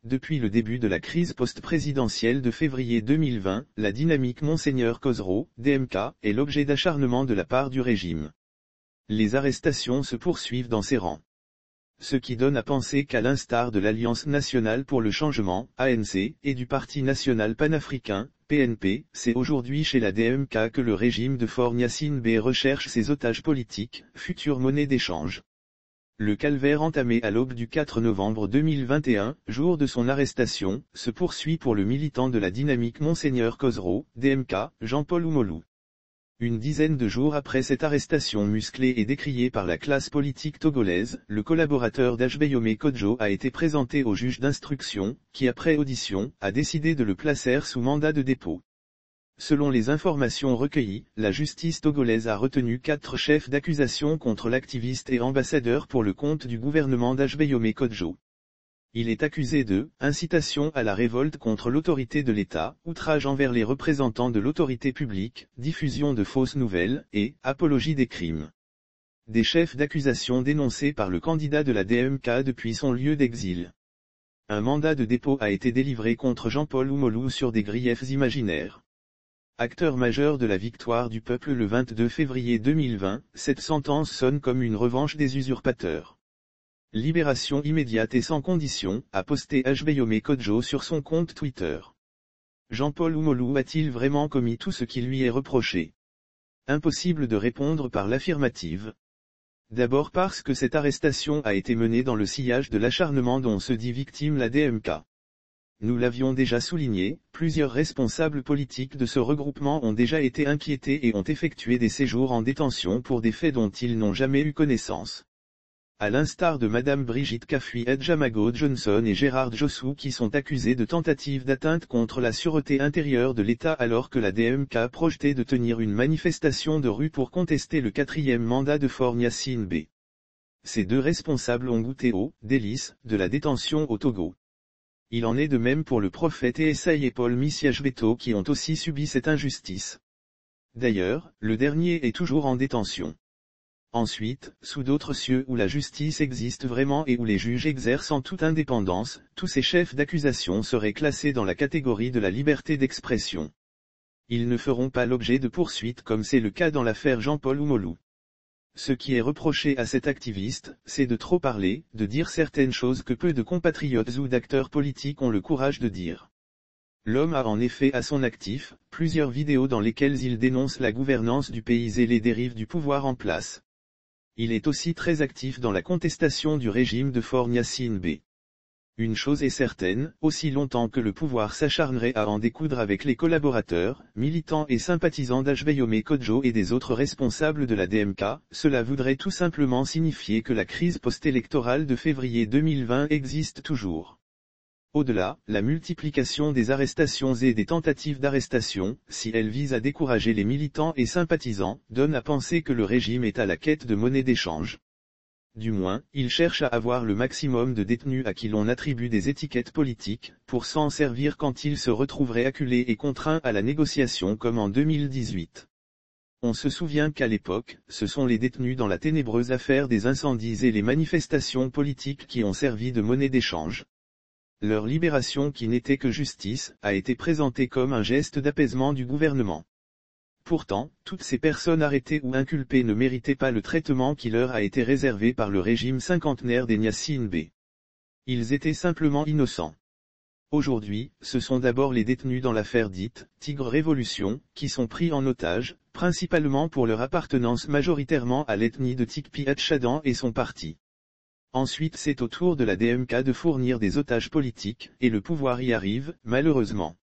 Depuis le début de la crise post-présidentielle de février 2020, la dynamique Monseigneur Khosrow, DMK, est l'objet d'acharnement de la part du régime. Les arrestations se poursuivent dans ses rangs. Ce qui donne à penser qu'à l'instar de l'Alliance nationale pour le changement, ANC, et du Parti national panafricain, PNP, c'est aujourd'hui chez la DMK que le régime de Faure Gnassingbé recherche ses otages politiques, future monnaie d'échange. Le calvaire entamé à l'aube du 4 novembre 2021, jour de son arrestation, se poursuit pour le militant de la dynamique Monseigneur Khosrow, DMK, Jean-Paul Oumolou. Une dizaine de jours après cette arrestation musclée et décriée par la classe politique togolaise, le collaborateur d'Ajbeyome Kodjo a été présenté au juge d'instruction, qui après audition, a décidé de le placer sous mandat de dépôt. Selon les informations recueillies, la justice togolaise a retenu 4 chefs d'accusation contre l'activiste et ambassadeur pour le compte du gouvernement d'Ajbeyome Kodjo. Il est accusé de incitation à la révolte contre l'autorité de l'État, outrage envers les représentants de l'autorité publique, diffusion de fausses nouvelles, et apologie des crimes. Des chefs d'accusation dénoncés par le candidat de la DMK depuis son lieu d'exil. Un mandat de dépôt a été délivré contre Jean-Paul Oumolou sur des griefs imaginaires. Acteur majeur de la victoire du peuple le 22 février 2020, cette sentence sonne comme une revanche des usurpateurs. Libération immédiate et sans condition, a posté Ajbeyome Kodjo sur son compte Twitter. Jean-Paul Oumolou a-t-il vraiment commis tout ce qui lui est reproché? Impossible de répondre par l'affirmative. D'abord parce que cette arrestation a été menée dans le sillage de l'acharnement dont se dit victime la DMK. Nous l'avions déjà souligné, plusieurs responsables politiques de ce regroupement ont déjà été inquiétés et ont effectué des séjours en détention pour des faits dont ils n'ont jamais eu connaissance. À l'instar de Madame Brigitte Kafui Edjamago Johnson et Gérard Jossou qui sont accusés de tentative d'atteinte contre la sûreté intérieure de l'État alors que la DMK projetait de tenir une manifestation de rue pour contester le 4e mandat de Faure Gnassingbé. Ces 2 responsables ont goûté aux délices de la détention au Togo. Il en est de même pour le prophète Esaïe et Paul Misiajbeto qui ont aussi subi cette injustice. D'ailleurs, le dernier est toujours en détention. Ensuite, sous d'autres cieux où la justice existe vraiment et où les juges exercent en toute indépendance, tous ces chefs d'accusation seraient classés dans la catégorie de la liberté d'expression. Ils ne feront pas l'objet de poursuites comme c'est le cas dans l'affaire Jean-Paul Oumolou. Ce qui est reproché à cet activiste, c'est de trop parler, de dire certaines choses que peu de compatriotes ou d'acteurs politiques ont le courage de dire. L'homme a en effet à son actif, plusieurs vidéos dans lesquelles il dénonce la gouvernance du pays et les dérives du pouvoir en place. Il est aussi très actif dans la contestation du régime de Faure Gnassingbé. Une chose est certaine, aussi longtemps que le pouvoir s'acharnerait à en découdre avec les collaborateurs, militants et sympathisants d'Ajbeyome Kodjo et des autres responsables de la DMK, cela voudrait tout simplement signifier que la crise post-électorale de février 2020 existe toujours. Au-delà, la multiplication des arrestations et des tentatives d'arrestation, si elle vise à décourager les militants et sympathisants, donne à penser que le régime est à la quête de monnaie d'échange. Du moins, il cherche à avoir le maximum de détenus à qui l'on attribue des étiquettes politiques, pour s'en servir quand ils se retrouveraient acculés et contraints à la négociation comme en 2018. On se souvient qu'à l'époque, ce sont les détenus dans la ténébreuse affaire des incendies et les manifestations politiques qui ont servi de monnaie d'échange. Leur libération qui n'était que justice, a été présentée comme un geste d'apaisement du gouvernement. Pourtant, toutes ces personnes arrêtées ou inculpées ne méritaient pas le traitement qui leur a été réservé par le régime cinquantenaire des Gnassingbé. Ils étaient simplement innocents. Aujourd'hui, ce sont d'abord les détenus dans l'affaire dite « Tigre Révolution » qui sont pris en otage, principalement pour leur appartenance majoritairement à l'ethnie de Tikpi Hatchadan et son parti. Ensuite c'est au tour de la DMK de fournir des otages politiques, et le pouvoir y arrive, malheureusement.